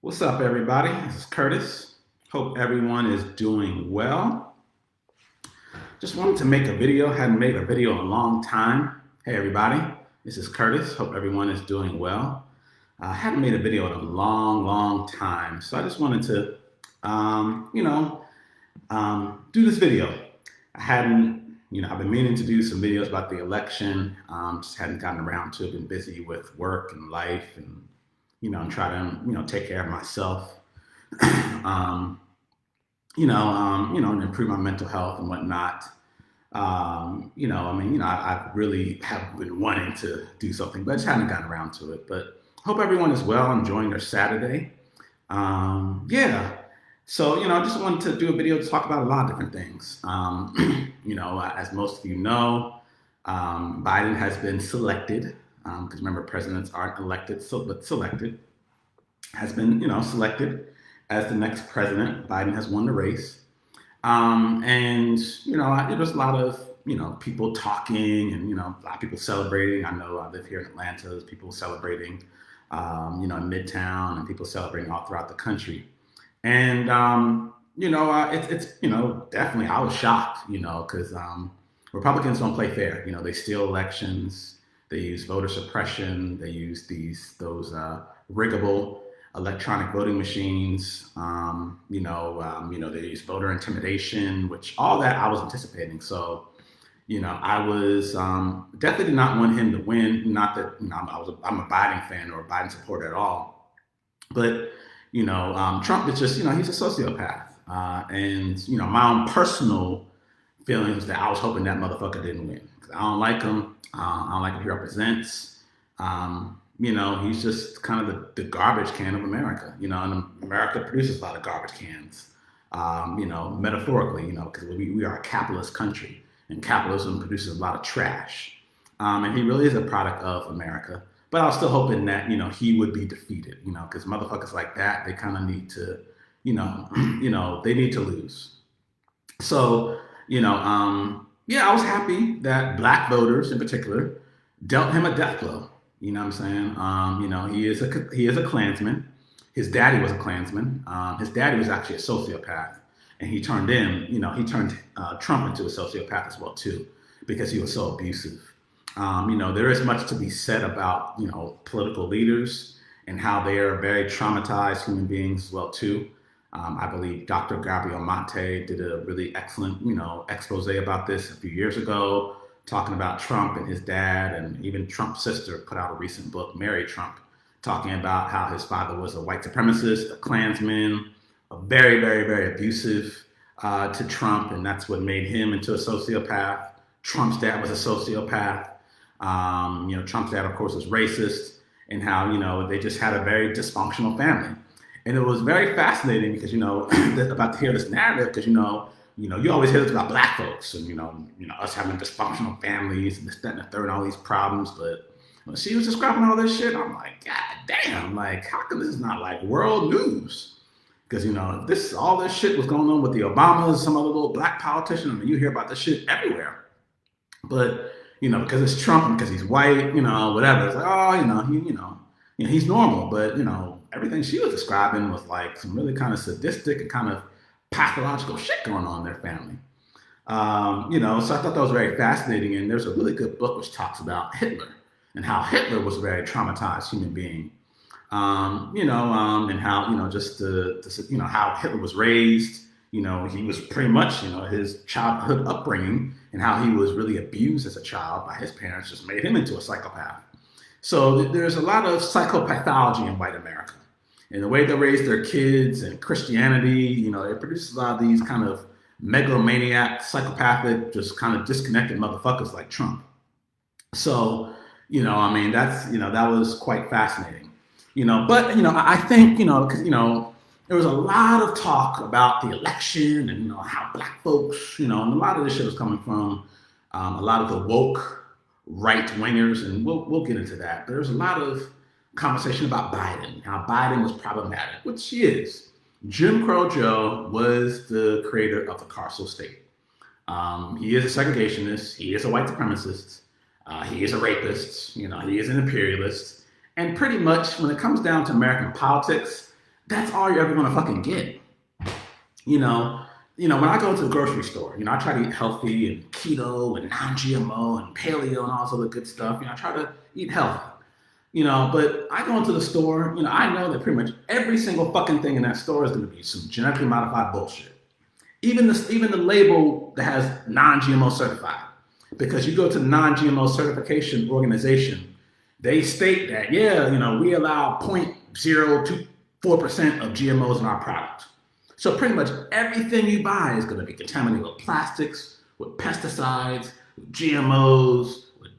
What's up, everybody? This is Curtis. Hope everyone is doing well. Just wanted to make a video. Hadn't made a video in a long time. Hey, everybody. This is Curtis. Hope everyone is doing well. I hadn't made a video in a long time. So I just wanted to, do this video. I've been meaning to do some videos about the election. Just hadn't gotten around to it. Been busy with work and life and, try to, take care of myself. um, and improve my mental health and whatnot. I really have been wanting to do something, but I just haven't gotten around to it. But hope everyone is well, enjoying their Saturday. Yeah. So, I just wanted to do a video to talk about a lot of different things. As most of you know, Biden has been selected, because remember, presidents aren't elected, but selected, has been, selected as the next president. Biden has won the race. There was a lot of, people talking and, a lot of people celebrating. I know I live here in Atlanta. There's people celebrating, in Midtown, and people celebrating all throughout the country. And, definitely I was shocked, because Republicans don't play fair. They steal elections. They use voter suppression. They use those riggable electronic voting machines. They use voter intimidation, which all that I was anticipating. So, I was definitely did not want him to win. Not that I'm a Biden fan or a Biden supporter at all, but Trump is just he's a sociopath, and my own personal feelings that I was hoping that motherfucker didn't win. I don't like him. I don't like what he represents. He's just kind of the garbage can of America, and America produces a lot of garbage cans, metaphorically, because we are a capitalist country and capitalism produces a lot of trash. And he really is a product of America. But I was still hoping that, he would be defeated, because motherfuckers like that, they kind of need to, they need to lose. So, yeah, I was happy that black voters in particular dealt him a death blow. You know what I'm saying? He is a Klansman. His daddy was a Klansman. His daddy was actually a sociopath, and he turned Trump into a sociopath as well too, because he was so abusive. There is much to be said about political leaders and how they are very traumatized human beings as well too. I believe Dr. Gabriel Mate did a really excellent expose about this a few years ago, talking about Trump and his dad, and even Trump's sister put out a recent book, Mary Trump, talking about how his father was a white supremacist, a Klansman, a very, very, very abusive to Trump, and that's what made him into a sociopath. Trump's dad was a sociopath. Trump's dad, of course, was racist, and how they just had a very dysfunctional family. And it was very fascinating because about to hear this narrative because you always hear this about black folks and us having dysfunctional families and this, that, and the third, and all these problems. But when she was describing all this shit, I'm like, God damn, like how come this is not like world news? Because all this shit was going on with the Obamas, some other little black politician. I mean, you hear about this shit everywhere. But because it's Trump and because he's white, whatever. It's like, oh, he's normal. But everything she was describing was like some really kind of sadistic and kind of pathological shit going on in their family. So I thought that was very fascinating. And there's a really good book which talks about Hitler and how Hitler was a very traumatized human being. And how how Hitler was raised. He was pretty much his childhood upbringing and how he was really abused as a child by his parents just made him into a psychopath. So there's a lot of psychopathology in white America. And the way they raise their kids and Christianity, it produces a lot of these kind of megalomaniac, psychopathic, just kind of disconnected motherfuckers like Trump. So, that was quite fascinating. I think, because, there was a lot of talk about the election and, how black folks, and a lot of this shit was coming from a lot of the woke right wingers, and we'll get into that. But there's a lot of conversation about Biden, how Biden was problematic, which he is. Jim Crow Joe was the creator of the carceral state. He is a segregationist. He is a white supremacist. He is a rapist. He is an imperialist. And pretty much when it comes down to American politics, That's all you're ever gonna fucking get. You know, when I go to the grocery store, I try to eat healthy and keto and non-GMO and paleo and all this other good stuff. I try to eat healthy. But I go into the store, I know that pretty much every single fucking thing in that store is going to be some genetically modified bullshit. Even the label that has non-GMO certified, because you go to the non-GMO certification organization, they state that we allow 0.024% of GMOs in our product. So pretty much everything you buy is going to be contaminated with plastics, with pesticides, with GMOs, with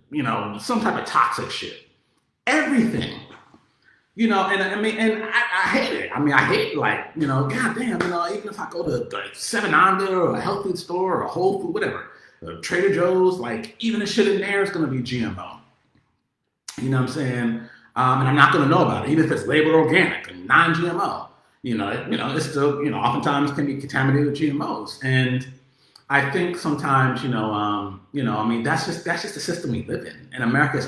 some type of toxic shit. Everything, and I hate it. I hate goddamn, even if I go to like 7-Under or a health food store or a Whole Food, whatever, Trader Joe's, like even the shit in there is going to be GMO. You know what I'm saying? And I'm not going to know about it, even if it's labeled organic and non-GMO. It's still, oftentimes can be contaminated with GMOs. And I think sometimes, that's just the system we live in. And America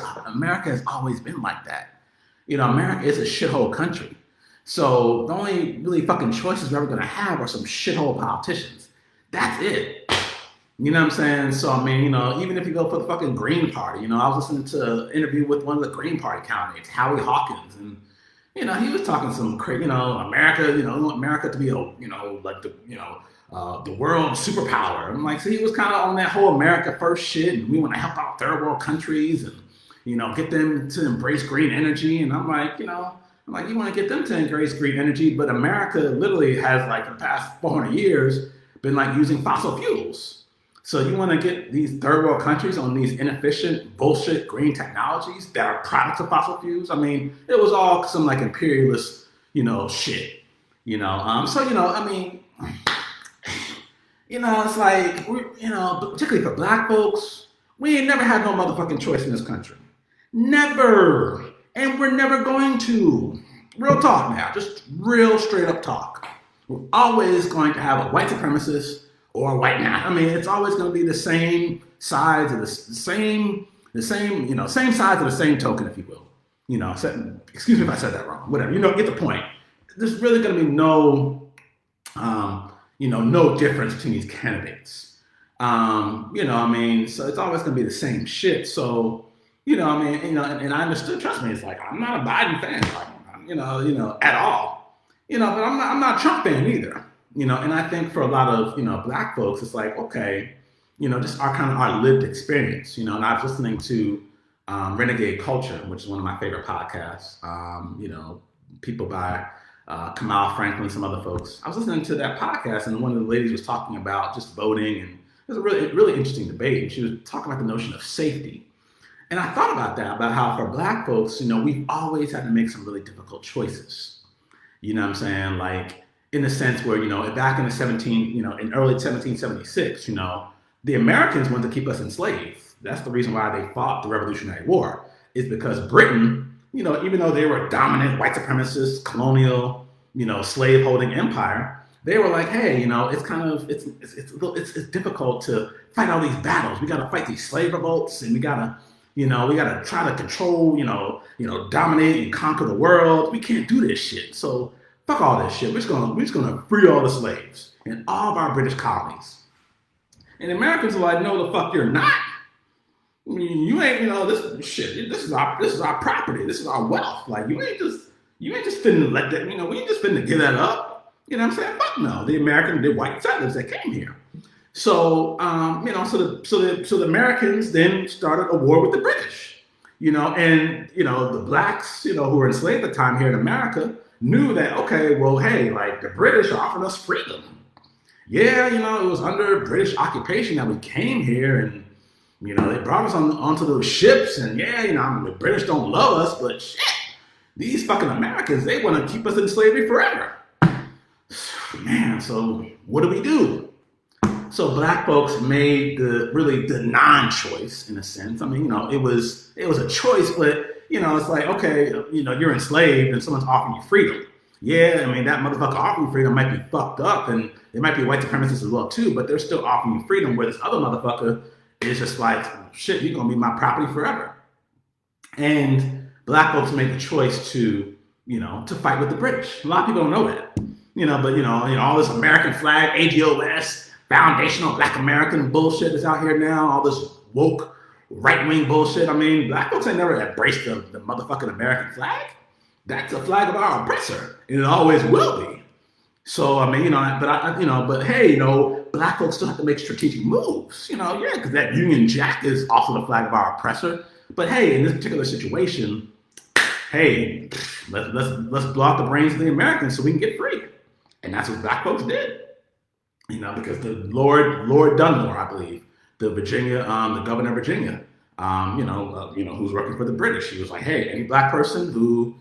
has always been like that. America is a shithole country. So the only really fucking choices we're ever going to have are some shithole politicians. That's it. You know what I'm saying? So, even if you go for the fucking Green Party, I was listening to an interview with one of the Green Party candidates, Howie Hawkins, and he was talking some crazy, America, America to be the world superpower. I'm like, so he was kind of on that whole America first shit, and we want to help out third world countries and, get them to embrace green energy. And I'm like, you want to get them to embrace green energy, but America literally has, like, for the past 400 years been, like, using fossil fuels. So you want to get these third world countries on these inefficient, bullshit green technologies that are products of fossil fuels? It was all some like imperialist, shit. It's like, particularly for black folks, we ain't never had no motherfucking choice in this country. Never. And we're never going to. Real talk now, just real straight up talk. We're always going to have a white supremacist or a white man. It's always going to be the same sides of same sides of the same token, if you will. Excuse me if I said that wrong. Whatever. Get the point. There's really going to be no difference between these candidates. So it's always going to be the same shit. So, and I understood, trust me, it's like, I'm not a Biden fan, at all. But I'm not a Trump fan either. And I think for a lot of, black folks, it's like, okay, just our lived experience, and I was listening to Renegade Culture, which is one of my favorite podcasts, people by Kamau Franklin, some other folks. I was listening to that podcast, and one of the ladies was talking about just voting, and it was a really, really interesting debate. And she was talking about the notion of safety. And I thought about that, about how for black folks, we've always had to make some really difficult choices. You know what I'm saying? Like, in the sense where, back in in early 1776, the Americans wanted to keep us enslaved. That's the reason why they fought the Revolutionary War, is because Britain, even though they were a dominant white supremacist, colonial, slave-holding empire, they were like, hey, it's difficult to fight all these battles. We got to fight these slave revolts, and we got to try to control, dominate and conquer the world. We can't do this shit. So fuck all this shit. We're just gonna free all the slaves in all of our British colonies. And the Americans are like, no, the fuck you're not. You ain't, this shit. This is our property. This is our wealth. Like, you ain't just finna let that. We ain't just finna give that up. You know what I'm saying? Fuck no. The white settlers that came here. So so the Americans then started a war with the British. And the blacks, who were enslaved at the time here in America, knew that, okay, well, hey, like, the British are offering us freedom. Yeah, it was under British occupation that we came here, and, they brought us onto those ships, and the British don't love us, but shit, these fucking Americans, they want to keep us in slavery forever. Man, so what do we do? So black folks made the non-choice, in a sense. It was a choice, but it's like, okay, you're enslaved and someone's offering you freedom. Yeah, that motherfucker offering freedom might be fucked up, and they might be white supremacists as well too, but they're still offering you freedom, where this other motherfucker is just like, shit, you're gonna be my property forever. And black folks made the choice to, to fight with the British. A lot of people don't know that. But all this American flag, ADOS, foundational Black American bullshit that's out here now, all this woke right-wing bullshit. I mean, Black folks ain't never embraced the motherfucking American flag. That's a flag of our oppressor, and it always will be. So I mean, but hey, Black folks still have to make strategic moves. Because that Union Jack is also the flag of our oppressor. But hey, in this particular situation, hey, let's blow out the brains of the Americans so we can get free. And that's what Black folks did. Because the Lord Dunmore, I believe, the governor of Virginia, who's working for the British, he was like, hey, any Black person who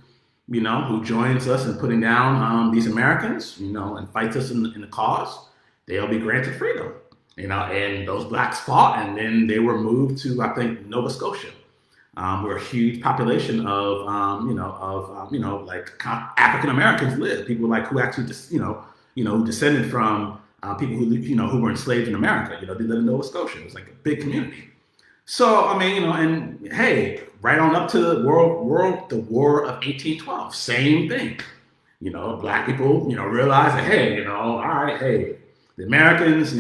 joins us in putting down these Americans, and fights us in the cause, they'll be granted freedom. And those Blacks fought, and then they were moved to, I think, Nova Scotia, where a huge population of, like African Americans live. People like who actually, who descended from people who were enslaved in America. They live in Nova Scotia. It was like a big community. So I mean, and hey, right on up to the War of 1812, same thing. Black people, realize that hey, all right, hey, the Americans,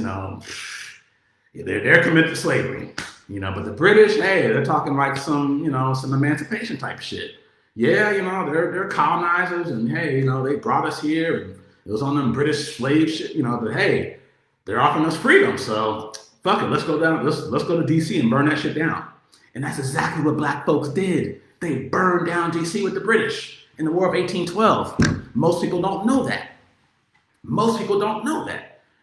they're committed to slavery. But the British, hey, they're talking like some emancipation type shit. Yeah, they're colonizers, and hey, they brought us here, and it was on them British slave shit, but hey, they're offering us freedom, so fuck it, let's go down, let's go to DC and burn that shit down. And that's exactly what Black folks did. They burned down DC with the British in the War of 1812. Most people don't know that.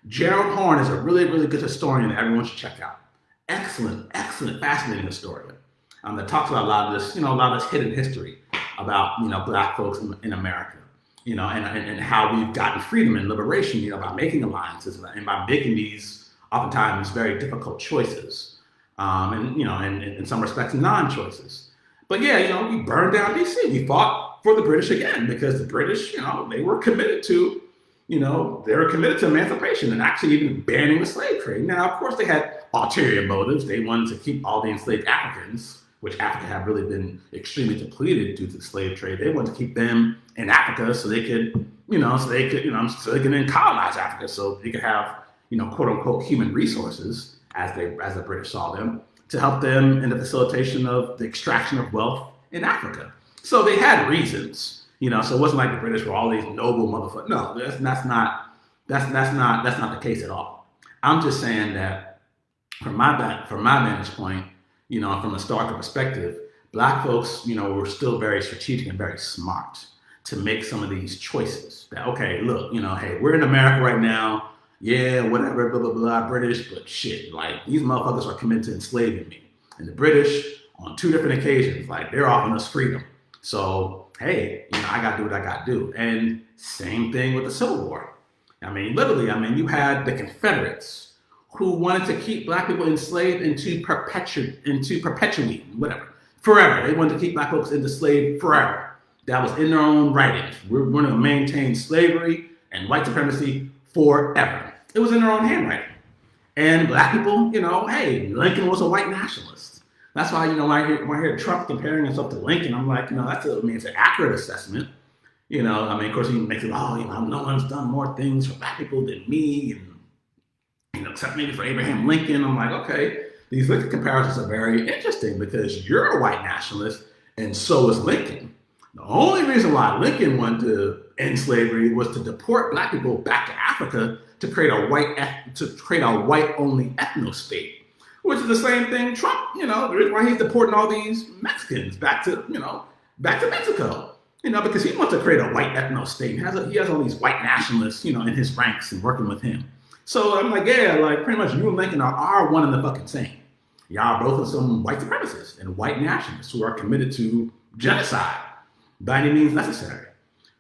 Gerald Horne is a really, really good historian that everyone should check out. Excellent, fascinating historian that talks about a lot of this hidden history about Black folks in America, and how we've gotten freedom and liberation, by making alliances and by making these oftentimes very difficult choices, and in some respects non-choices. But yeah, we burned down DC. We fought for the British again because the British, they were committed to. They were committed to emancipation and actually even banning the slave trade. Now, of course, they had ulterior motives. They wanted to keep all the enslaved Africans, which Africa had really been extremely depleted due to the slave trade. They wanted to keep them in Africa so they could, so they could then colonize Africa, so they could have, quote unquote, human resources as the British saw them to help them in the facilitation of the extraction of wealth in Africa. So they had reasons. So it wasn't like the British were all these noble motherfuckers. No, that's not the case at all. I'm just saying that from my vantage point, from a historical perspective, Black folks, were still very strategic and very smart to make some of these choices. That okay, look, hey, we're in America right now. Yeah, whatever, blah blah blah, British, but shit, like these motherfuckers are committed to enslaving me, and the British on 2 different occasions, like they're offering us freedom. So hey, I got to do what I got to do. And same thing with the Civil War. Literally, you had the Confederates who wanted to keep Black people enslaved into perpetuity, whatever, forever. They wanted to keep Black folks enslaved forever. That was in their own writings. We're going to maintain slavery and white supremacy forever. It was in their own handwriting. And Black people, hey, Lincoln was a white nationalist. That's why, when I hear Trump comparing himself to Lincoln, I'm like, it's an accurate assessment. Of course he makes it, no one's done more things for Black people than me, and except maybe for Abraham Lincoln. I'm like, okay, these Lincoln comparisons are very interesting because you're a white nationalist and so is Lincoln. The only reason why Lincoln wanted to end slavery was to deport Black people back to Africa to create a white-only ethno-state. Which is the same thing Trump, the reason why he's deporting all these Mexicans back to Mexico, because he wants to create a white ethno-state. He has all these white nationalists, in his ranks and working with him. So I'm like, yeah, like pretty much you and Lincoln are one and the fucking same. Y'all are both some white supremacists and white nationalists who are committed to genocide by any means necessary.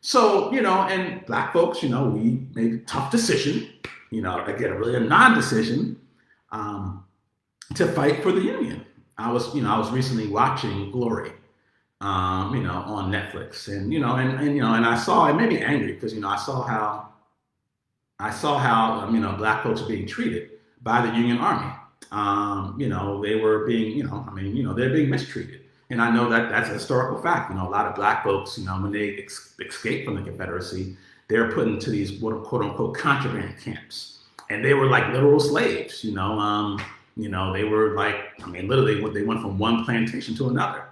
So, and Black folks, we made a tough decision, again, really a non-decision, to fight for the Union. I was recently watching Glory, on Netflix, and I saw, it made me angry because I saw how Black folks are being treated by the Union Army. They were being, they're being mistreated, And I know that that's a historical fact. A lot of black folks, when they escaped from the Confederacy, they were put into these quote unquote contraband camps, and they were like literal slaves. They were like, literally, they went from one plantation to another.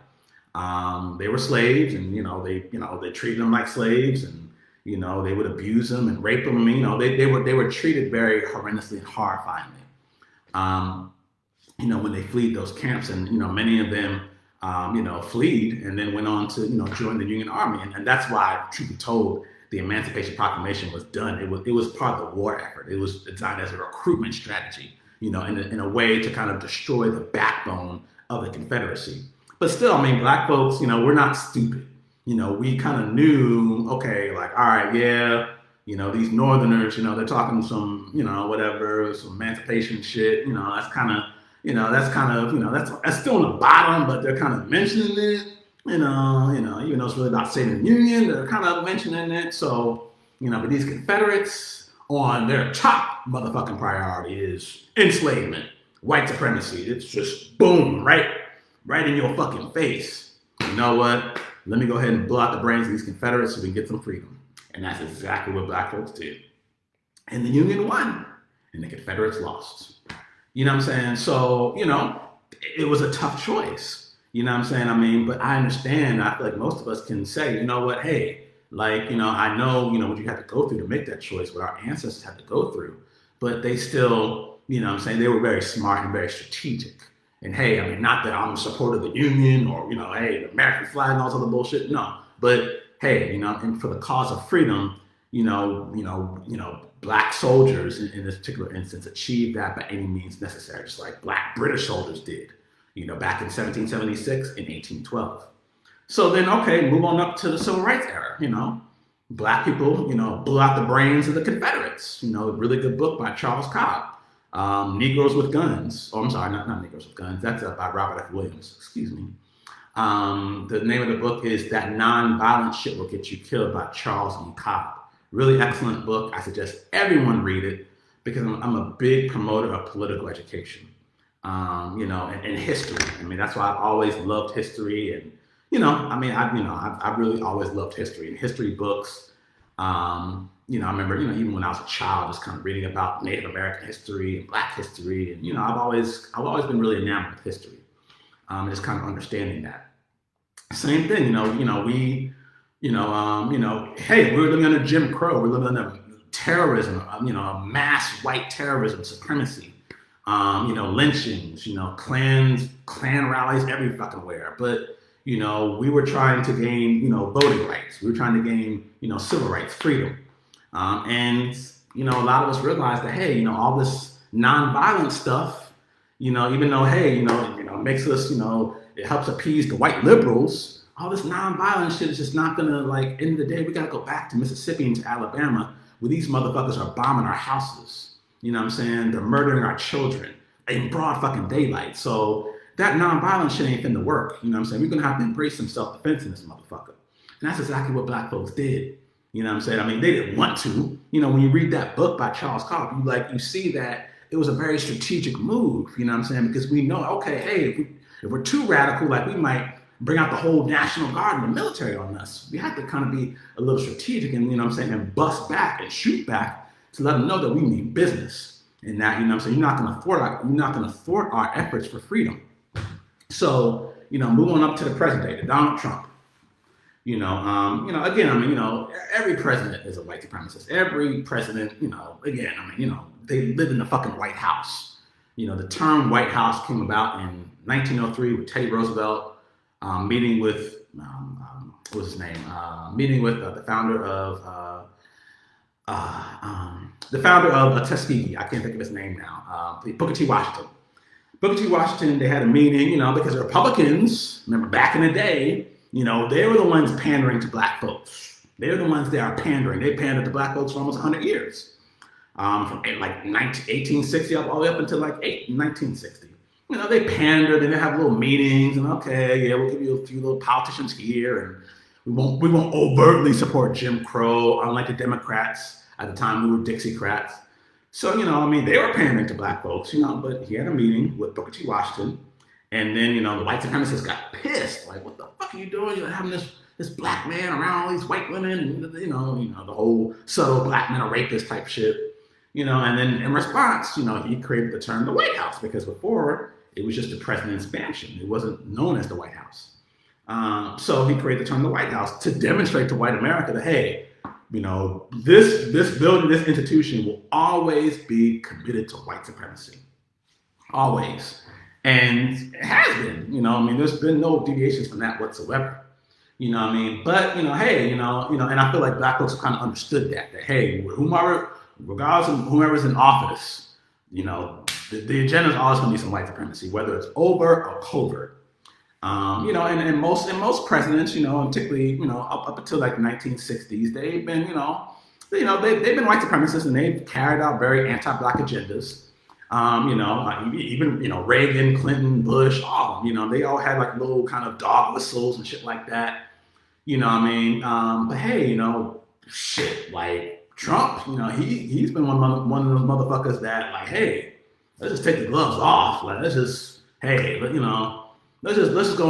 They were slaves, and they treated them like slaves, and they would abuse them and rape them. They were treated very horrendously and horrifyingly. When they fled those camps, and many of them, fled and then went on to join the Union Army, and that's why, truth be told, the Emancipation Proclamation was done. It was part of the war effort. It was designed as a recruitment strategy, in a way to kind of destroy the backbone of the Confederacy. But still, black folks, we're not stupid. We kind of knew, okay, like, all right, yeah, these Northerners, they're talking some, whatever, some emancipation shit. That's kind of, that's still on the bottom, but they're kind of mentioning it. Even though it's really about saving the Union, they're kind of mentioning it. So, but these Confederates, on their top motherfucking priority is enslavement, white supremacy. It's just boom, right in your fucking face. You know what? Let me go ahead and blow out the brains of these Confederates so we can get some freedom. And that's exactly what black folks did. And the Union won, and the Confederates lost. You know what I'm saying? So, it was a tough choice. You know what I'm saying? But I understand. I feel like most of us can say, you know what, hey, like, I know, what you had to go through to make that choice, what our ancestors had to go through. But they still, they were very smart and very strategic. And hey, not that I'm a supporter of the Union or, hey, the American flag and all this other bullshit. No. But hey, and for the cause of freedom, black soldiers in this particular instance achieved that by any means necessary, just like black British soldiers did, back in 1776 and 1812. So then, okay, move on up to the Civil Rights era. Black people, blew out the brains of the Confederates. A really good book by Charles Cobb, Negroes with Guns. Oh, I'm sorry, not Negroes with Guns. That's by Robert F. Williams. Excuse me. The name of the book is That Non-Violent Shit Will Get You Killed by Charles E. Cobb. Really excellent book. I suggest everyone read it because I'm a big promoter of political education, and history. That's why I've always loved history, and I've really always loved history and history books. I remember, even when I was a child, just kind of reading about Native American history and Black history, and I've always been really enamored with history, just kind of understanding that. Same thing, hey, we're living under Jim Crow. We're living under terrorism, mass white terrorism, supremacy, lynchings, Klan rallies every fucking where. But, we were trying to gain, voting rights. We were trying to gain, civil rights, freedom. And a lot of us realized that, hey, all this nonviolent stuff, even though, hey, it makes us, it helps appease the white liberals. All this nonviolent shit is just not gonna, like, end of the day, we gotta go back to Mississippi and to Alabama where these motherfuckers are bombing our houses. They're murdering our children in broad fucking daylight. So that nonviolent shit ain't finna work. We're gonna have to embrace some self-defense in this motherfucker. And that's exactly what black folks did. They didn't want to. When you read that book by Charles Cobb, you see that it was a very strategic move, because we know, okay, hey, if we're too radical, like we might bring out the whole National Guard and the military on us. We have to kind of be a little strategic and, and bust back and shoot back to let them know that we mean business. And that, you're not going to thwart our efforts for freedom. So, move on up to the present day, to Donald Trump. Every president is a white supremacist. Every president, they live in the fucking White House. The term White House came about in 1903 with Teddy Roosevelt, meeting with, what was his name? Meeting with the founder of Tuskegee. I can't think of his name now. Booker T. Washington. Booker T. Washington, they had a meeting, because the Republicans, remember back in the day, they were the ones pandering to black folks. They were the ones that are pandering. They pandered to black folks for almost 100 years. From like 1860 all the way up until like 1960. They pandered and they have little meetings and okay, yeah, we'll give you a few little politicians here and we won't overtly support Jim Crow, unlike the Democrats at the time we were Dixiecrats. So, they were pandering to black folks, but he had a meeting with Booker T. Washington And then, the white supremacists got pissed. Like, what the fuck are you doing? You're having this black man around all these white women, and the whole subtle black men are rapists type shit. And then in response, he created the term the White House, because before it was just the president's mansion. It wasn't known as the White House. So he created the term the White House to demonstrate to white America that, hey, this building, this institution will always be committed to white supremacy. Always. And it has been, there's been no deviations from that whatsoever. But, hey, and I feel like black folks have kind of understood that hey, regardless of whoever's in office, the agenda is always going to be some white supremacy, whether it's overt or covert. And most presidents, and particularly, up until like the 1960s, they've been, they've been white supremacists, and they've carried out very anti-black agendas. Even Reagan, Clinton, Bush, all of them, they all had like little kind of dog whistles and shit like that. But hey, shit, like Trump, he's been one of those motherfuckers that like, hey, let's just take the gloves off. Like, let's just go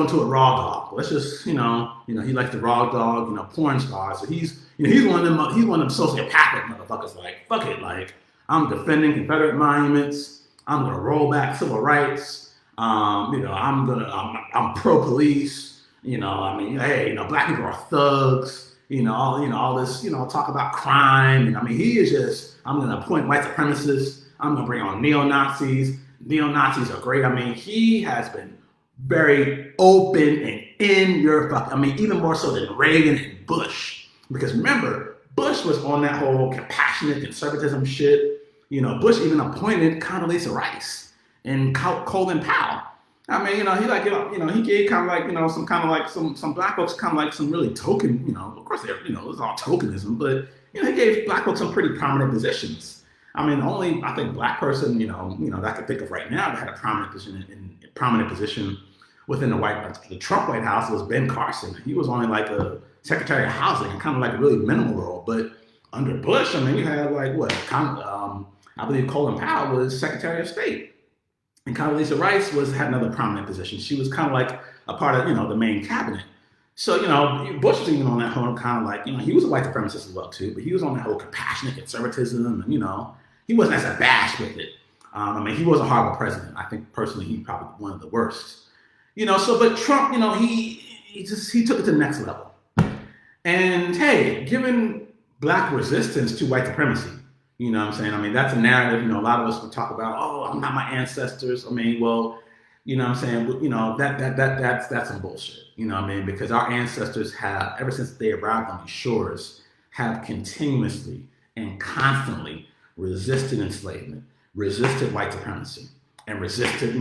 into a raw dog. Let's just, he likes the raw dog, porn stars. So he's one of them sociopathic motherfuckers. Like, fuck it, like I'm defending Confederate monuments. I'm gonna roll back civil rights. I'm pro-police. Hey, black people are thugs. All this, talk about crime. And he is just, I'm gonna appoint white supremacists. I'm gonna bring on neo-Nazis. Neo-Nazis are great. He has been very open and in your fuck. Even more so than Reagan and Bush. Because remember, Bush was on that whole compassionate conservatism shit. Bush even appointed Condoleezza Rice and Colin Powell. He gave kind of like, some black folks kind of like some really token, of course it was all tokenism, but, he gave black folks some pretty prominent positions. The only, I think, black person, that I could think of right now that had a prominent position within the Trump White House was Ben Carson. He was only like a Secretary of Housing, kind of like a really minimal role. But under Bush, you had like I believe Colin Powell was Secretary of State, and Condoleezza Rice had another prominent position. She was kind of like a part of the main cabinet. So Bush was even on that whole kind of like he was a white supremacist as well too, but he was on that whole compassionate conservatism, and he wasn't as abashed with it. He was a horrible president. I think personally he's probably one of the worst. But Trump, he took it to the next level. And hey, given black resistance to white supremacy, that's a narrative, a lot of us would talk about, oh, I'm not my ancestors. That's some bullshit, because our ancestors have, ever since they arrived on these shores, have continuously and constantly resisted enslavement, resisted white supremacy, and resisted,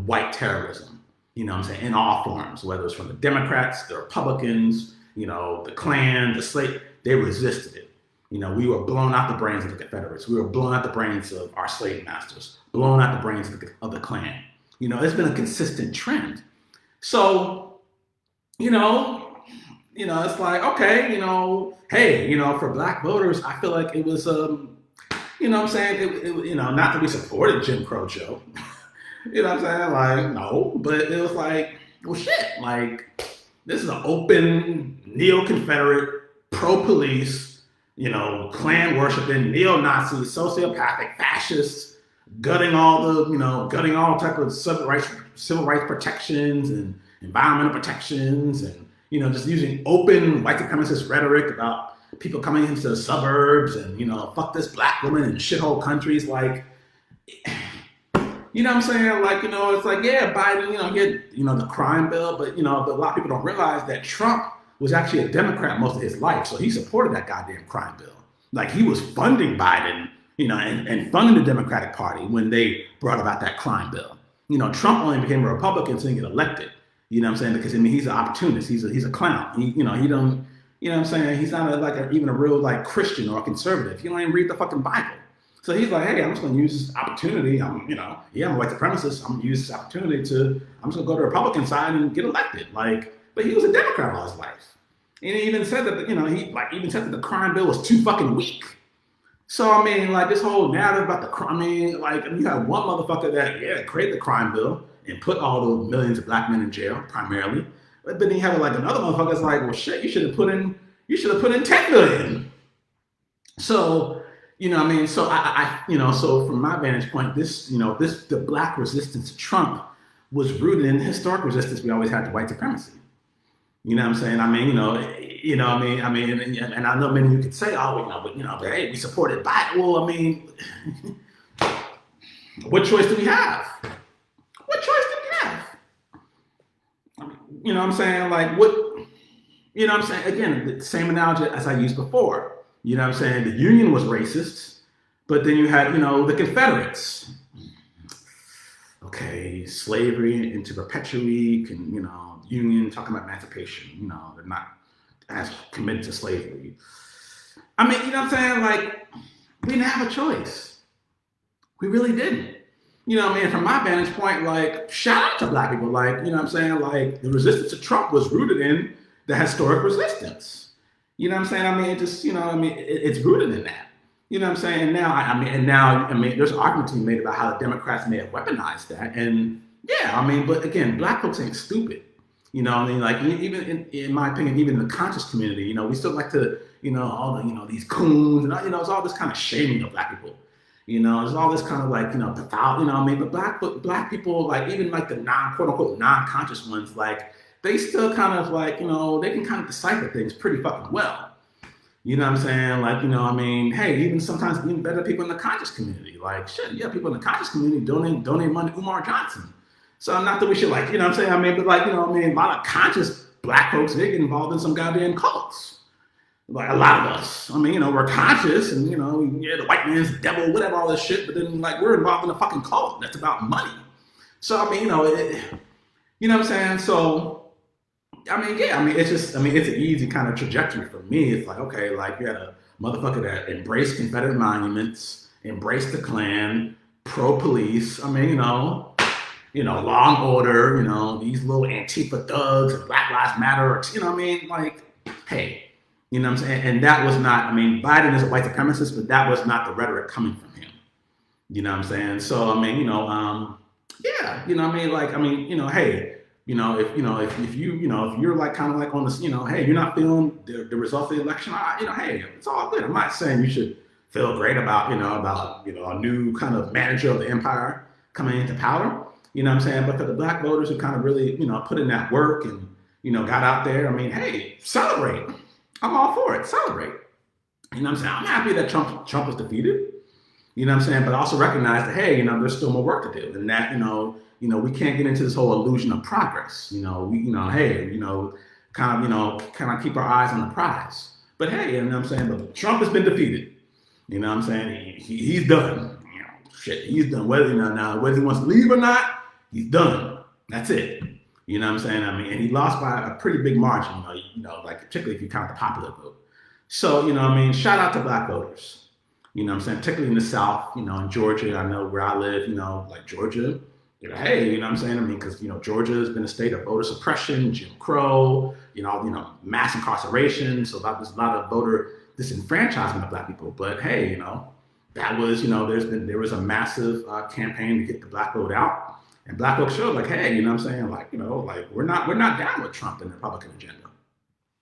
white terrorism. In all forms, whether it's from the Democrats, the Republicans, the Klan, the slave, they resisted it. We were blowing out the brains of the Confederates. We were blowing out the brains of our slave masters, blowing out the brains of the Klan. It's been a consistent trend. So, it's like, okay, hey, for black voters, I feel like it was, not that we supported Jim Crow Joe. Like, no, but it was like, well, shit, like, this is an open Neo-Confederate, pro-police, Klan worshiping, neo-Nazi, sociopathic, fascists, gutting all type of civil rights protections and environmental protections, and, just using open white supremacist rhetoric about people coming into the suburbs and, fuck this black woman in shithole countries, like, Like, it's like, yeah, Biden, he had, the crime bill, but, but a lot of people don't realize that Trump was actually a Democrat most of his life. So he supported that goddamn crime bill. Like, he was funding Biden, and funding the Democratic Party when they brought about that crime bill. Trump only became a Republican so he get elected. Because, he's an opportunist. He's a clown. He don't, he's not even a real, like, Christian or a conservative. He don't even read the fucking Bible. So he's like, hey, I'm just going to use this opportunity. I'm a white supremacist. I'm going to use this opportunity I'm just going to go to the Republican side and get elected. Like, but he was a Democrat all his life. And he even said that, he said that the crime bill was too fucking weak. So, this whole narrative about the crime, you have one motherfucker that, created the crime bill, and put all the millions of black men in jail primarily. But then you have like another motherfucker's like, well, shit, you should have put in 10 million. So, so so from my vantage point, the black resistance to Trump was rooted in the historic resistance we always had to white supremacy. You know what I'm saying? And I know many of you could say, but hey, we supported Biden. Well, what choice do we have? What choice do we have? You know what I'm saying? Like, what, you know what I'm saying? Again, the same analogy as I used before. You know what I'm saying? The Union was racist, but then you had, the Confederates. Okay, slavery into perpetuity, Union talking about emancipation. They're not as committed to slavery. You know what I'm saying? Like, we didn't have a choice. We really didn't. From my vantage point, like, shout out to black people. Like, you know what I'm saying? Like, the resistance to Trump was rooted in the historic resistance. You know what I'm saying? It's rooted in that. You know what I'm saying? And now, there's an argument to be made about how the Democrats may have weaponized that. And yeah, but again, black folks ain't stupid. Like, even in my opinion, even in the conscious community, we still like to, all the, these coons, and, it's all this kind of shaming of black people. There's all this kind of like, but black people, like, even like the quote unquote non-conscious ones, like, they still kind of like, they can kind of decipher things pretty fucking well. You know what I'm saying? Like, hey, even sometimes even better people in the conscious community. Like, shit, yeah, people in the conscious community donate money to Umar Johnson. So not that we should, like, but like, a lot of conscious black folks, they get involved in some goddamn cults. Like, a lot of us. We're conscious and, the white man's the devil, whatever, all this shit, but then, like, we're involved in a fucking cult that's about money. So, you know what I'm saying? So, it's just, it's an easy kind of trajectory for me. It's like, okay, like, you had a motherfucker that embraced Confederate monuments, embraced the Klan, pro-police, law and order, these little Antifa thugs and Black Lives Matter, like, hey, you know what I'm saying? And that was not, Biden is a white supremacist, but that was not the rhetoric coming from him. You know what I'm saying? So, hey, if you're like kind of like on this, hey, you're not feeling the result of the election, hey, it's all good. I'm not saying you should feel great about a new kind of manager of the empire coming into power. You know what I'm saying? But for the black voters who kind of really, put in that work and, got out there, hey, celebrate. I'm all for it. Celebrate. You know what I'm saying? I'm happy that Trump was defeated. You know what I'm saying? But also recognize that, hey, there's still more work to do. And that, we can't get into this whole illusion of progress. Kind of keep our eyes on the prize. But hey, you know what I'm saying? But Trump has been defeated. You know what I'm saying? He's done. He's done. Whether he wants to leave or not, he's done. That's it. You know what I'm saying? And he lost by a pretty big margin, like particularly if you count the popular vote. So, shout out to black voters. You know what I'm saying? Particularly in the South, in Georgia, I know where I live, like Georgia, hey, you know what I'm saying? Because, Georgia has been a state of voter suppression, Jim Crow, mass incarceration. So there's a lot of voter disenfranchisement of black people. But hey, that was, there was a massive campaign to get the black vote out. And black folks showed like, hey, you know what I'm saying? Like, like we're not down with Trump and the Republican agenda.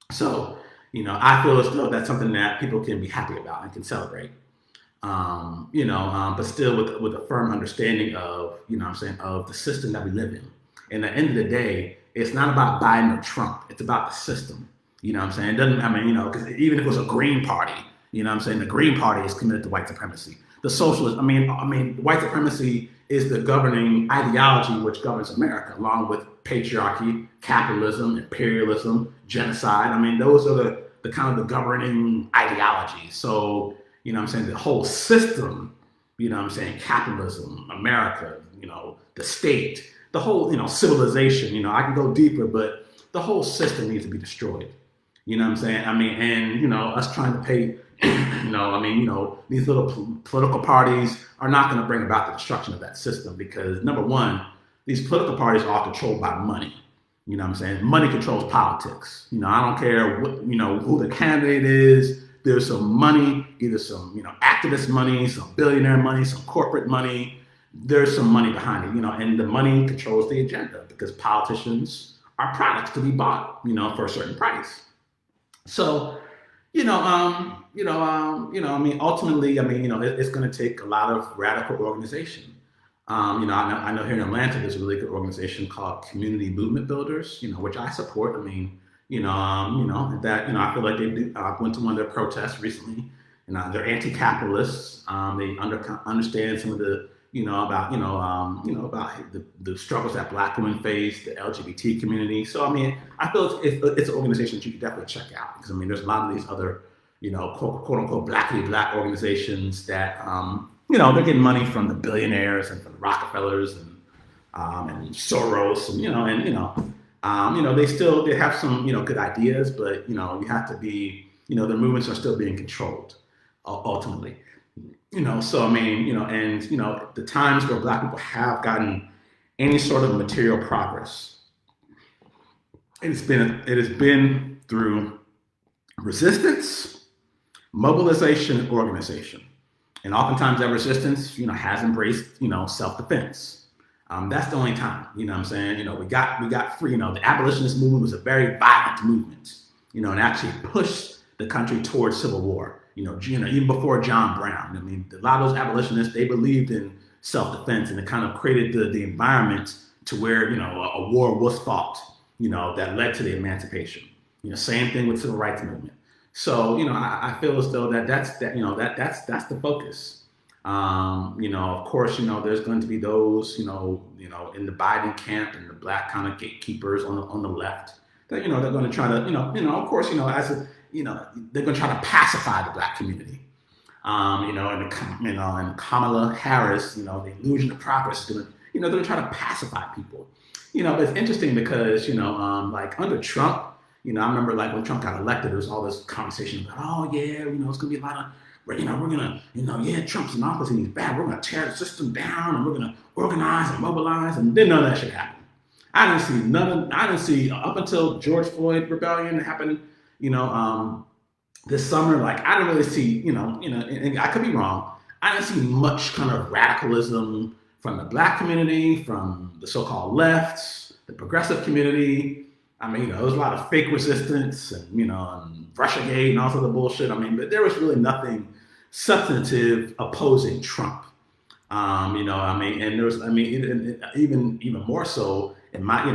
So, I feel as though that's something that people can be happy about and can celebrate. But still with a firm understanding of, of the system that we live in. And at the end of the day, it's not about Biden or Trump. It's about the system. You know what I'm saying? It doesn't, because even if it was a Green Party, the Green Party is committed to white supremacy. The socialist, white supremacy is the governing ideology which governs America, along with patriarchy, capitalism, imperialism, genocide. Those are the kind of the governing ideologies. So, the whole system, capitalism, America, the state, the whole, civilization, I can go deeper, but the whole system needs to be destroyed. You know what I'm saying? And, us trying to pay, these little political parties are not going to bring about the destruction of that system because, number one, these political parties are controlled by money. You know what I'm saying? Money controls politics. I don't care what, who the candidate is. There's some money, either some, activist money, some billionaire money, some corporate money there's some money behind it, and the money controls the agenda because politicians are products to be bought, for a certain price. So, ultimately, it's going to take a lot of radical organization. I know here in Atlanta, there's a really good organization called Community Movement Builders, which I support. I feel like they do. I went to one of their protests recently, and they're anti-capitalists. They understand some of the, about the struggles that Black women face, the LGBT community. So, I feel it's an organization that you can definitely check out because, there's a lot of these other, quote unquote, Black organizations that, they're getting money from the billionaires and from the Rockefellers and Soros and they have some good ideas, but you have to be their movements are still being controlled ultimately. So the times where Black people have gotten any sort of material progress, it has been through resistance, mobilization, and organization. And oftentimes that resistance, has embraced, self-defense. That's the only time, we got free, the abolitionist movement was a very violent movement, and actually pushed the country towards civil war, even before John Brown. A lot of those abolitionists, they believed in self-defense, and it kind of created the environment to where, a war was fought, that led to the emancipation. Same thing with civil rights movement. So, I feel as though that's the focus. Of course, there's going to be those, in the Biden camp and the Black kind of gatekeepers on the left that, they're going to try to, of course, they're going to try to pacify the Black community. And Kamala Harris, the illusion of progress is going to, they're going to try to pacify people. But it's interesting because, like under Trump, I remember like when Trump got elected, there was all this conversation about, oh yeah, it's gonna be a lot of, we're gonna, Trump's in office and he's bad. We're gonna tear the system down and we're gonna organize and mobilize, and then none of that shit happened. I didn't see up until George Floyd rebellion happened, this summer. Like I didn't really see, and I could be wrong. I didn't see much kind of radicalism from the Black community, from the so-called lefts, the progressive community. There was a lot of fake resistance and, and Russiagate and all sorts of bullshit. But there was really nothing substantive opposing Trump. And there was, even more so in my,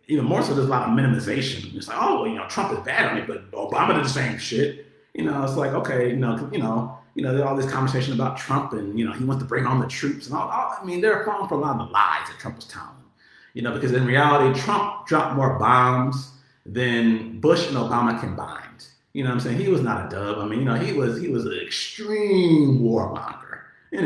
even more so, there's a lot of minimization. It's like, oh, Trump is bad, but Obama did the same shit. It's like, okay, there's all this conversation about Trump and, he wants to bring home the troops and all. They're falling for a lot of the lies that Trump was telling. Because in reality, Trump dropped more bombs than Bush and Obama combined. He was not a dub. He was an extreme warmonger, He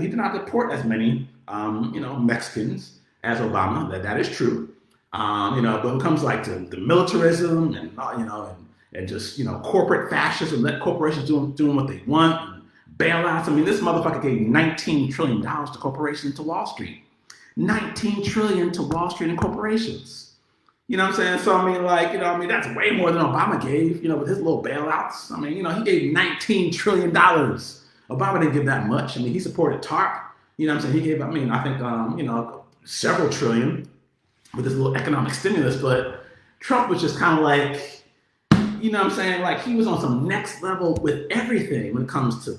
did not deport as many, Mexicans as Obama. That is true. But when it comes like to the militarism and just corporate fascism, let corporations doing what they want. Bailouts. This motherfucker gave $19 trillion to corporations, to Wall Street. $19 trillion to Wall Street and corporations. So that's way more than Obama gave, with his little bailouts. He gave $19 trillion. Obama didn't give that much. He supported TARP. He gave, I think, several trillion with this little economic stimulus. But Trump was just kind of like, like he was on some next level with everything when it comes to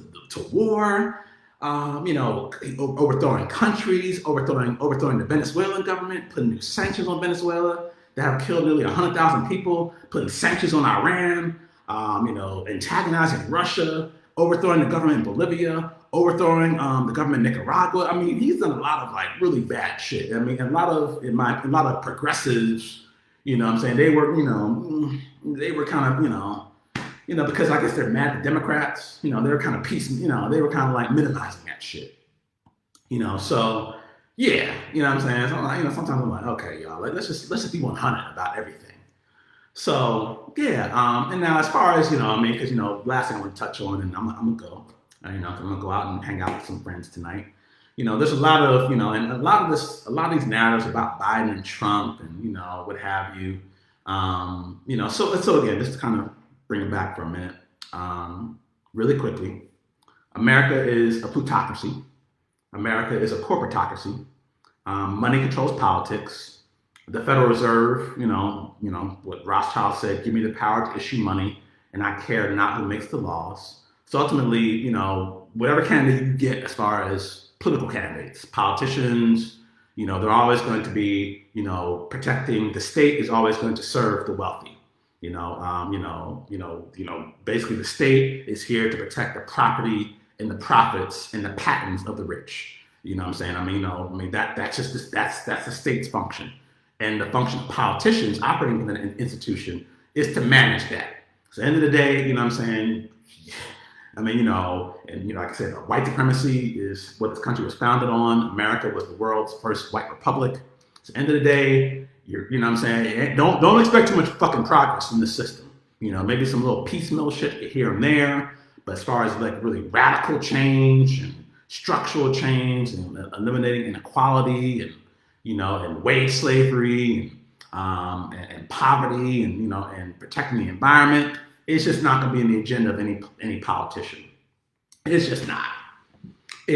war, overthrowing countries, overthrowing the Venezuelan government, putting new sanctions on Venezuela that have killed nearly 100,000 people, putting sanctions on Iran, antagonizing Russia, overthrowing the government in Bolivia, overthrowing the government in Nicaragua. He's done a lot of like really bad shit. A lot of progressives, they were kind of, because I guess they're mad at Democrats, they were kind of they were kind of like minimizing that shit, so yeah, So, sometimes I'm like, okay, y'all, like, let's just be 100 about everything. So yeah, and now as far as, because, last thing I want to touch on, and I'm gonna go, I'm gonna go out and hang out with some friends tonight. There's a lot of, and a lot of these narratives about Biden and Trump and, what have you. So again, just to kind of bring it back for a minute, really quickly. America is a plutocracy. America is a corporatocracy. Money controls politics. The Federal Reserve, what Rothschild said: "Give me the power to issue money, and I care not who makes the laws." So ultimately, whatever candidate you get as far as political candidates, politicians, they're always going to be, protecting the state is always going to serve the wealthy. Basically the state is here to protect the property and the profits and the patents of the rich. You know what I'm saying? That's the state's function. And the function of politicians operating in an institution is to manage that. So at the end of the day, you know what I'm saying? Like I said, white supremacy is what this country was founded on. America was the world's first white republic. So at the end of the day, don't expect too much fucking progress from the system. Maybe some little piecemeal shit here and there, but as far as like really radical change and structural change and eliminating inequality and wage slavery and poverty and protecting the environment, it's just not going to be in the agenda of any politician. It's just not. I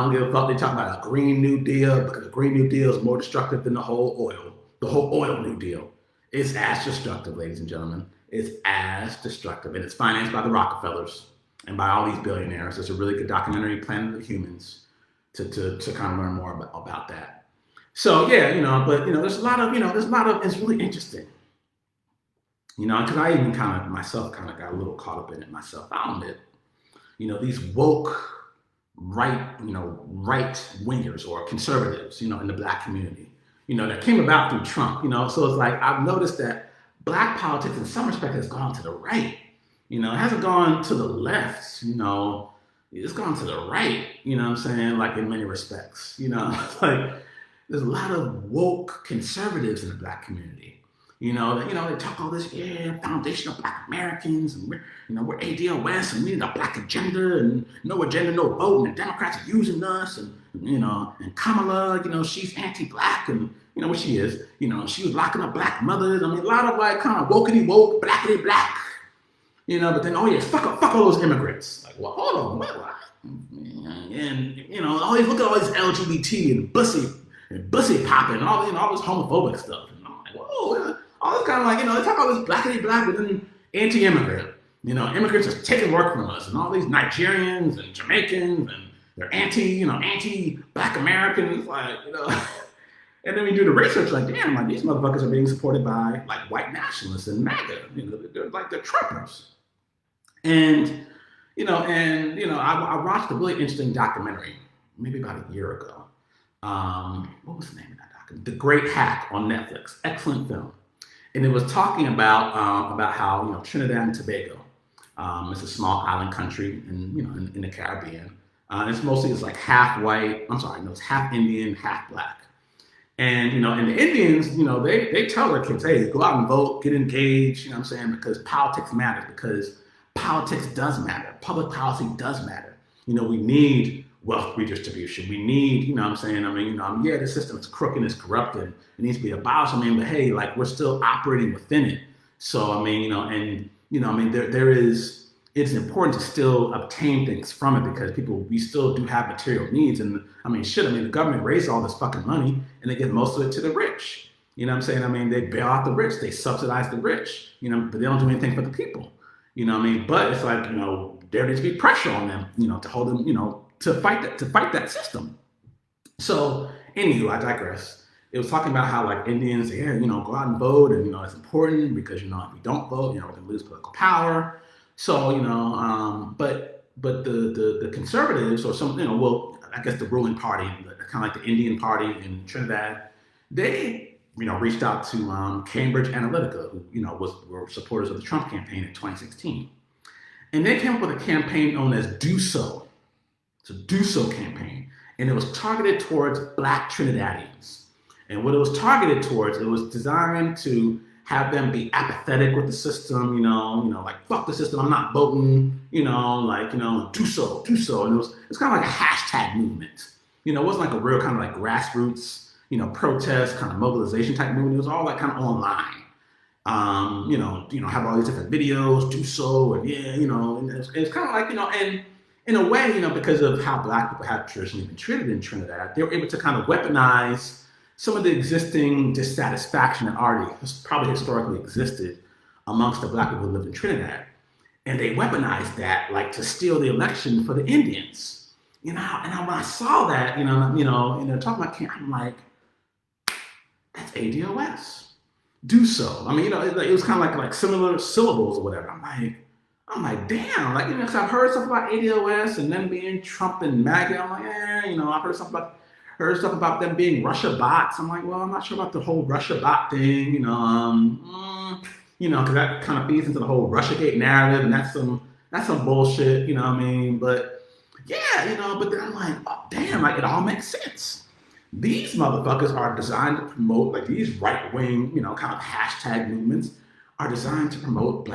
don't give a fuck. They talk about a Green New Deal because the Green New Deal is more destructive than the whole oil New Deal. It's as destructive, ladies and gentlemen. It's as destructive, and it's financed by the Rockefellers and by all these billionaires. There's a really good documentary, Planet of the Humans, to kind of learn more about that. So yeah, but there's a lot of it's really interesting. Because I even kind of myself got a little caught up in it myself. I'll admit, these woke right wingers or conservatives, in the black community, that came about through Trump, so it's like I've noticed that black politics in some respect has gone to the right. It hasn't gone to the left, it's gone to the right, what I'm saying, like in many respects, it's like there's a lot of woke conservatives in the black community. They talk all this, foundation of black Americans, and we're ADOS, and we need a black agenda, and no agenda, no vote, and the Democrats are using us, and Kamala, she's anti-black, and what she is, she was locking up black mothers. A lot of like kind of wokey woke, blackity black, but then, fuck all those immigrants. Like, well, hold on, what? And, always look at all these LGBT and bussy popping, and all this homophobic stuff. And I'm like, whoa, all this kind of like, they talk all this blackity black, but then anti-immigrant. Immigrants are taking work from us, and all these Nigerians and Jamaicans, and they're anti-black Americans, like, And then we do the research, like, damn, like these motherfuckers are being supported by like white nationalists and MAGA. They're like they're Trumpers. And I watched a really interesting documentary maybe about a year ago. What was the name of that documentary? The Great Hack on Netflix. Excellent film. And it was talking about how Trinidad and Tobago, it's a small island country in the Caribbean. It's like half white. It's half Indian, half black. And and the Indians, they tell their kids, hey, go out and vote, get engaged. Because politics matters. Because politics does matter. Public policy does matter. We need wealth redistribution. We need, the system is crooked, it's corrupted. It needs to be abolished. But hey, like we're still operating within it. So it's important to still obtain things from it because we still do have material needs. And the government raised all this fucking money and they give most of it to the rich. They bail out the rich, they subsidize the rich, but they don't do anything for the people. But it's like, there needs to be pressure on them, to hold them, to fight that system. So anywho, I digress. It was talking about how like Indians, go out and vote, and it's important because if we don't vote, we're gonna lose political power. So but the conservatives or some, I guess the ruling party, kind of like the Indian party in Trinidad, they reached out to Cambridge Analytica, who were supporters of the Trump campaign in 2016, and they came up with a campaign known as Do So. It's a Do So campaign, and it was targeted towards black Trinidadians. And what it was targeted towards, it was designed to have them be apathetic with the system, like fuck the system, I'm not voting, do so. And it's kind of like a hashtag movement. It wasn't like a real kind of like grassroots, protest, kind of mobilization type movement. It was all like kind of online. Have all these different videos, do so, and and it's kind of like, and in a way, because of how black people have traditionally been treated in Trinidad, they were able to kind of weaponize some of the existing dissatisfaction that already probably historically existed amongst the black people who lived in Trinidad. And they weaponized that like to steal the election for the Indians. And when I saw that, and they're talking about camp, I'm like, that's ADOS. Do so. I mean, it was kind of like similar syllables or whatever. I'm like, damn, like, 'cause I've heard stuff about ADOS and them being Trump and MAGA. I'm like, I've heard stuff about them being Russia bots. I'm like, well, I'm not sure about the whole Russia bot thing, because that kind of feeds into the whole Russiagate narrative, and that's some bullshit, But yeah, but then I'm like, oh, damn, like it all makes sense. These motherfuckers are designed to promote, like these right-wing, kind of hashtag movements are designed to promote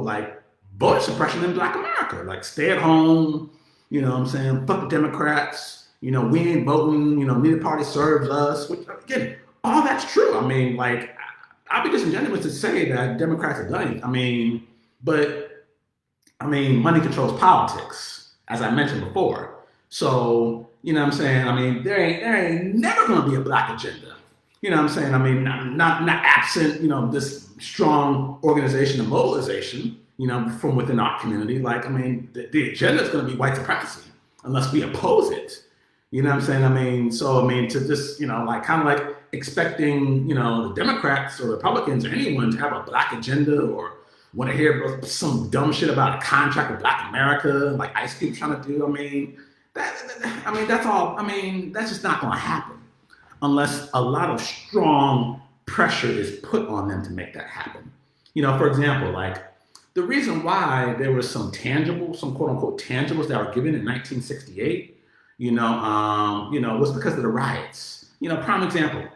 like voter suppression in Black America, like stay at home, fuck the Democrats, we ain't voting, neither party serves us, which again, all that's true. I mean, like, I'd be disingenuous to say that Democrats have done it. But money controls politics, as I mentioned before. So, there ain't never going to be a black agenda. Not absent, this strong organization and mobilization, from within our community. Like, the agenda is going to be white supremacy unless we oppose it. To just, kind of like expecting, the Democrats or Republicans or anyone to have a black agenda or want to hear about some dumb shit about a contract with Black America, like Ice Cube trying to do. That's just not going to happen unless a lot of strong pressure is put on them to make that happen. For example, like the reason why there was some quote unquote tangibles that were given in 1968, was because of the riots. Prime example,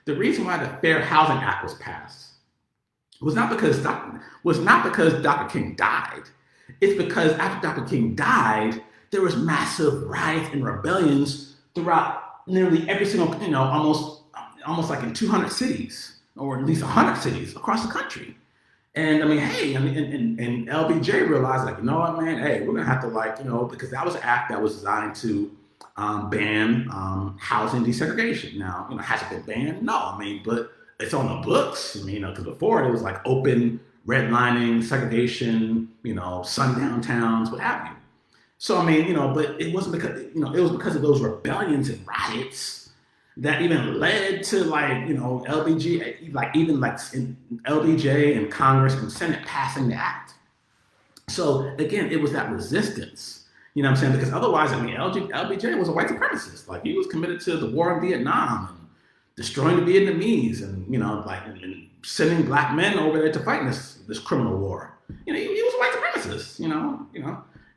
the reason why the Fair Housing Act was passed was not because Dr. King died. It's because after Dr. King died, there was massive riots and rebellions throughout nearly every single, almost like in 200 cities, or at least 100 cities across the country. And and LBJ realized, like, you know what, man, hey, we're gonna have to because that was an act that was designed to ban housing desegregation. Now, has it been banned? No, but it's on the books. Because before it was like open redlining, segregation, sundown towns, what have you. So, but it wasn't because, it was because of those rebellions and riots that even led to LBJ, LBJ and Congress and Senate passing the act. So again, it was that resistance, because otherwise, LBJ was a white supremacist. Like, he was committed to the war in Vietnam and destroying the Vietnamese and, and sending black men over there to fight this criminal war. He was a white supremacist,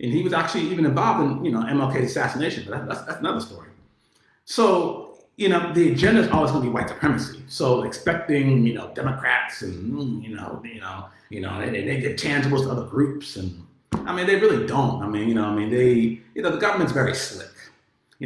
and he was actually even involved in, MLK's assassination, but that's another story. So, the agenda is always going to be white supremacy. So expecting, Democrats and, they get tangibles to other groups. And they really don't. The government's very slick.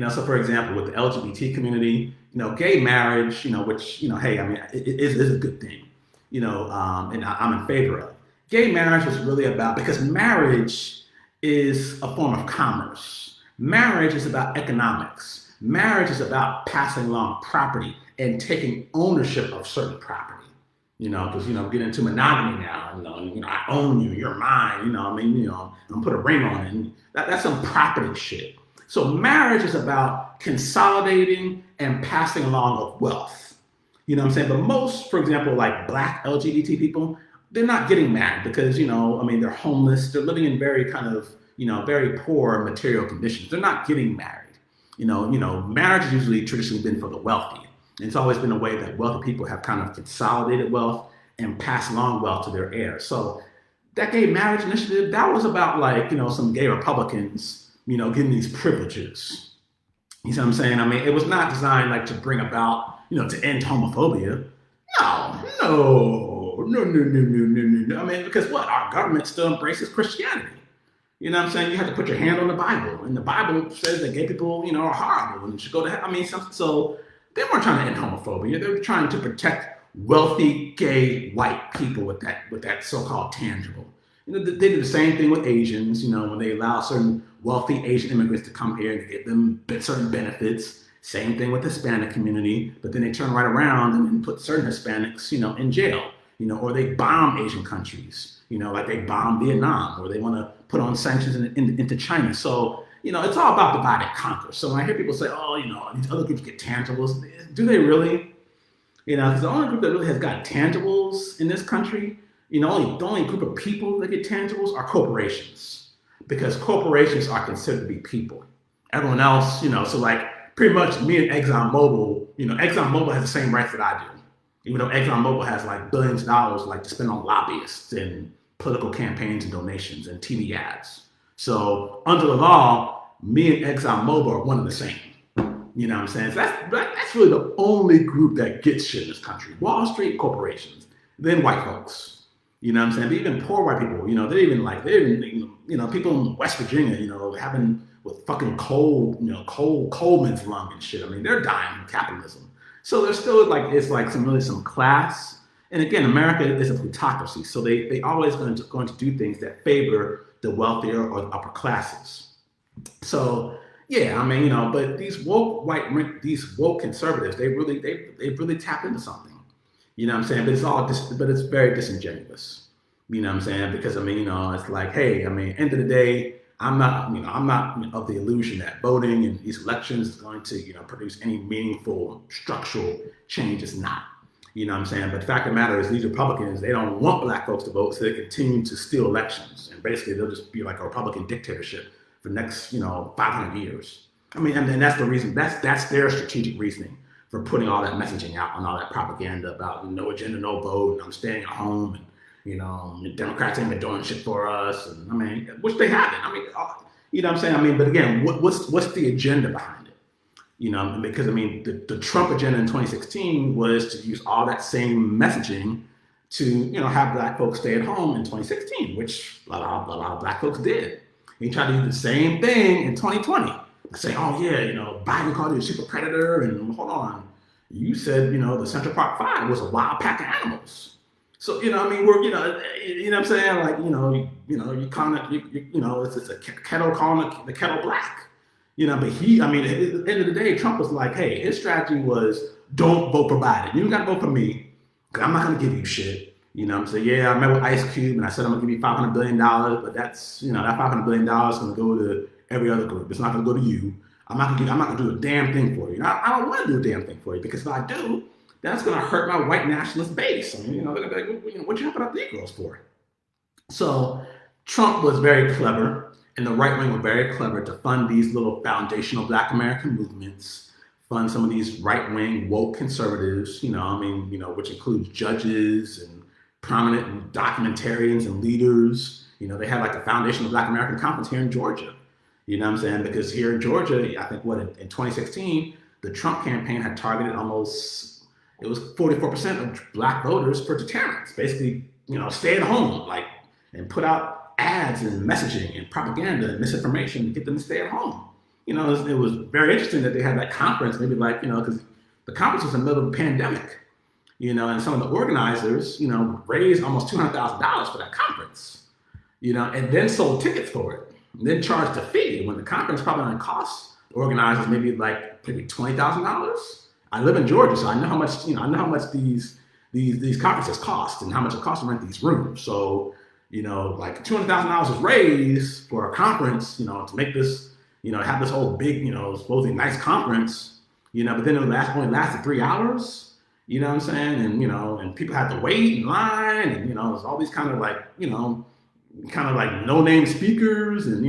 So for example, with the LGBT community, gay marriage, which, hey, it is a good thing, and I'm in favor of. Gay marriage is really about, because marriage is a form of commerce. Marriage is about economics. Marriage is about passing along property and taking ownership of certain property. Because get into monogamy now. I own you, you're mine. I'm put a ring on it. And that's some property shit. So marriage is about consolidating and passing along of wealth. But most, for example, like black LGBT people, they're not getting married because, they're homeless. They're living in very kind of, very poor material conditions. They're not getting married. Marriage has usually traditionally been for the wealthy. And it's always been a way that wealthy people have kind of consolidated wealth and passed along wealth to their heirs. So that gay marriage initiative, that was about some gay Republicans, getting these privileges. You see what I'm saying? It was not designed to bring about, to end homophobia. No. Because what? Our government still embraces Christianity. You know what I'm saying? You have to put your hand on the Bible. And the Bible says that gay people, are horrible and should go to hell. So they weren't trying to end homophobia. They were trying to protect wealthy, gay, white people with that so-called tangible. They did the same thing with Asians, when they allow certain wealthy Asian immigrants to come here and they give them certain benefits. Same thing with the Hispanic community, but then they turn right around and put certain Hispanics, in jail, or they bomb Asian countries, like they bomb Vietnam, or they want to put on sanctions into China. So, it's all about divide and conquer. So when I hear people say, oh, these other groups get tangibles, do they really? Because the only group that really has got tangibles in this country, the only group of people that get tangibles are corporations, because corporations are considered to be people. Everyone else, so like pretty much me and ExxonMobil, ExxonMobil has the same rights that I do, even though ExxonMobil has like billions of dollars like to spend on lobbyists and political campaigns and donations and TV ads. So under the law, me and ExxonMobil are one and the same. You know what I'm saying? So that's really the only group that gets shit in this country. Wall Street, corporations, then white folks. You know what I'm saying? But even poor white people, people in West Virginia, having with fucking Coleman's lung and shit. I mean, they're dying from capitalism. So there's still it's some class. And again, America is a plutocracy. So they always going to do things that favor the wealthier or the upper classes. So yeah, but these woke conservatives, they really tap into something. You know what I'm saying? But it's very disingenuous. You know what I'm saying? Because it's like, hey, end of the day, I'm not of the illusion that voting in these elections is going to, produce any meaningful structural change. It's not. You know what I'm saying? But the fact of the matter is these Republicans, they don't want black folks to vote, so they continue to steal elections. And basically they'll just be like a Republican dictatorship for the next, 500 years. And that's the reason, that's their strategic reasoning for putting all that messaging out and all that propaganda about no agenda, no vote, and I'm staying at home, and the Democrats ain't been doing shit for us, and which they haven't. You know what I'm saying? But again, what's the agenda behind it? Because the Trump agenda in 2016 was to use all that same messaging to have black folks stay at home in 2016, which a lot of black folks did. He tried to do the same thing in 2020. Say, oh yeah, Biden called you a super predator, and hold on, you said the Central Park Five was a wild pack of animals. So we're what I'm saying, like you kind of it's a kettle calling the kettle black, But he, at the end of the day, Trump was like, hey, his strategy was don't vote for Biden. You don't got to vote for me, because I'm not gonna give you shit. I'm saying, yeah, I met with Ice Cube and I said I'm gonna give you $500 billion, but that's that $500 billion is gonna go to every other group. It's not going to go to you. I'm not going to do a damn thing for you. I don't want to do a damn thing for you, because if I do, that's going to hurt my white nationalist base. They're going to be like, what you helping out Negroes for? So Trump was very clever, and the right wing were very clever to fund these little foundational Black American movements, fund some of these right wing woke conservatives, which includes judges and prominent documentarians and leaders. They had like a Foundation of Black American Conference here in Georgia. You know what I'm saying? Because here in Georgia, I think in 2016, the Trump campaign had targeted it was 44% of black voters for deterrence. Basically, stay at home, and put out ads and messaging and propaganda and misinformation to get them to stay at home. It was very interesting that they had that conference, maybe because the conference was in the middle of the pandemic, and some of the organizers, raised almost $200,000 for that conference, and then sold tickets for it. And then charged a fee when the conference probably only costs the organizers maybe $20,000. I live in Georgia, so I know how much these conferences cost and how much it costs to rent these rooms. So $200,000 is raised for a conference, to make this, have this whole big, supposedly nice conference, but then it only lasted 3 hours. You know what I'm saying? And people had to wait in line, and there's all these kind of no-name speakers, and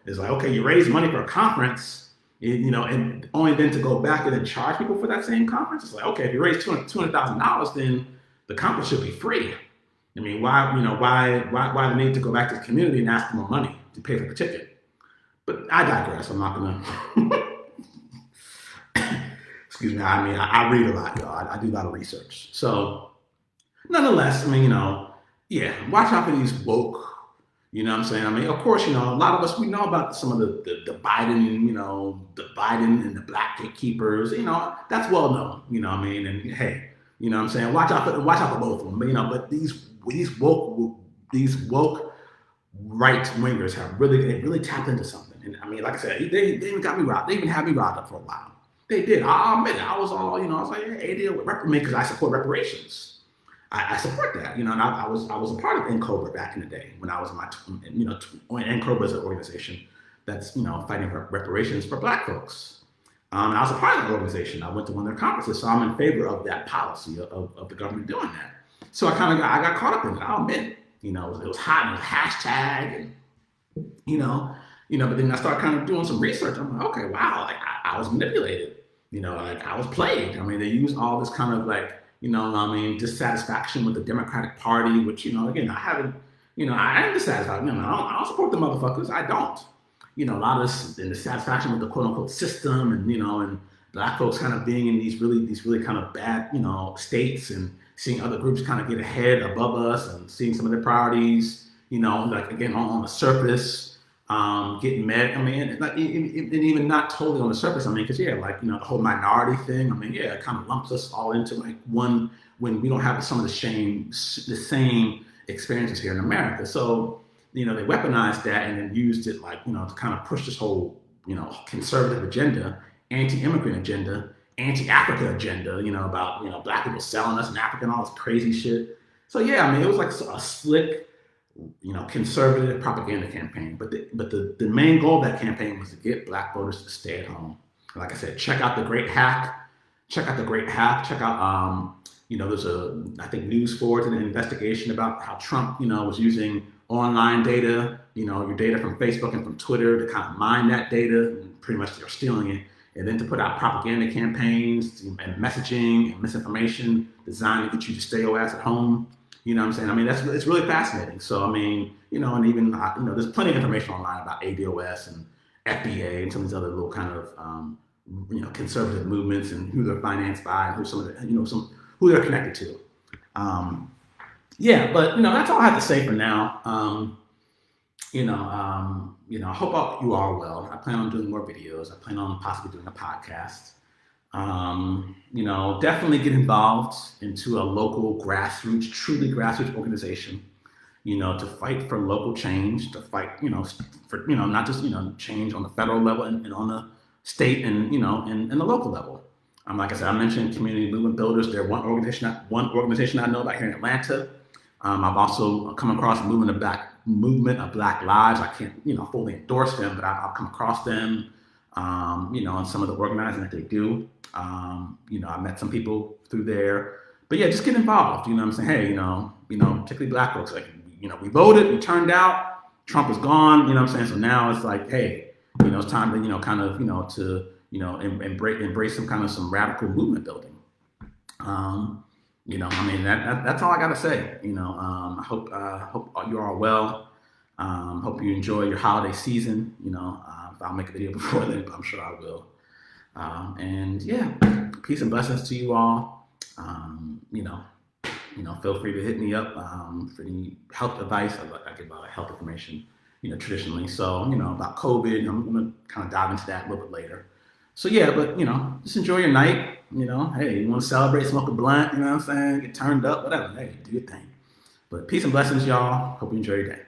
it's like, okay, you raise money for a conference, and only then to go back and then charge people for that same conference. It's like, okay, if you raise $200,000, then the conference should be free. Why the need to go back to the community and ask for more money to pay for the ticket? But I digress. I'm not gonna. Excuse me. I read a lot, y'all. I do a lot of research. So, nonetheless, yeah, watch out for these woke. You know what I'm saying? Of course, a lot of us, we know about some of the Biden, the Biden and the black gatekeepers, that's well known, and hey, watch out for both of them. But these woke right wingers have really tapped into something. And I mean, like I said, they even got me robbed. They even had me robbed up for a while. They did. I'll admit it. I was all, I was like, hey, deal with because I support reparations. I support that, and I was a part of NCOBRA back in the day when I was in my, NCOBRA is an organization that's, fighting for reparations for Black folks. And I was a part of that organization. I went to one of their conferences, so I'm in favor of that policy of the government doing that. So I got caught up in it. I'll admit, it was hot and it was hashtag, and but then I started kind of doing some research. I'm like, okay, wow, like I was manipulated, like I was played. I mean, they used all this kind of like, dissatisfaction with the Democratic Party, which, again, I haven't, I am dissatisfied. I don't support the motherfuckers. I don't. A lot of this and dissatisfaction with the quote unquote system, and Black folks kind of being in these really kind of bad, states, and seeing other groups kind of get ahead above us, and seeing some of their priorities, like again on the surface, getting mad. I mean, like even not totally on the surface. I mean, because the whole minority thing. I mean, it kind of lumps us all into like one when we don't have some of the same experiences here in America. So they weaponized that and then used it like to kind of push this whole conservative agenda, anti-immigrant agenda, anti-Africa agenda. About Black people selling us in Africa and all this crazy shit. So yeah, I mean, it was like a slick, conservative propaganda campaign. But the main goal of that campaign was to get Black voters to stay at home. Like I said, check out the Great Hack. Check out, there's I think News Forward did an investigation about how Trump, was using online data, your data from Facebook and from Twitter to kind of mine that data, and pretty much they're stealing it. And then to put out propaganda campaigns and messaging and misinformation designed to get you to stay your ass at home. You know what I'm saying? I mean, it's really fascinating. So, I mean, and even, there's plenty of information online about ADOS and FBA and some of these other little kind of, conservative movements and who they're financed by and who some of the, who they're connected to. But, that's all I have to say for now. I hope you are well. I plan on doing more videos. I plan on possibly doing a podcast. Definitely get involved into a local truly grassroots organization, to fight for local change, to fight, for, not just, change on the federal level and on the state and, and the local level. Like I said, I mentioned community movement builders. They're one organization I know about here in Atlanta. I've also come across the movement of Black Lives. I can't, fully endorse them, but I've come across them, and some of the organizing that they do. I met some people through there, but yeah, just get involved. You know what I'm saying? Hey, particularly Black folks, like, we voted, we turned out, Trump is gone. You know what I'm saying? So now it's like, hey, it's time to, kind of, to, embrace some radical movement building. That's all I got to say. I hope you are well. Hope you enjoy your holiday season. If I'll make a video before then, but I'm sure I will. And yeah, peace and blessings to you all. Feel free to hit me up for any health advice. I give health information, traditionally. So, about COVID, I'm going to kind of dive into that a little bit later. So yeah, but just enjoy your night. Hey, you want to celebrate, smoke a blunt, what I'm saying? Get turned up, whatever. Hey, do your thing. But peace and blessings, y'all. Hope you enjoy your day.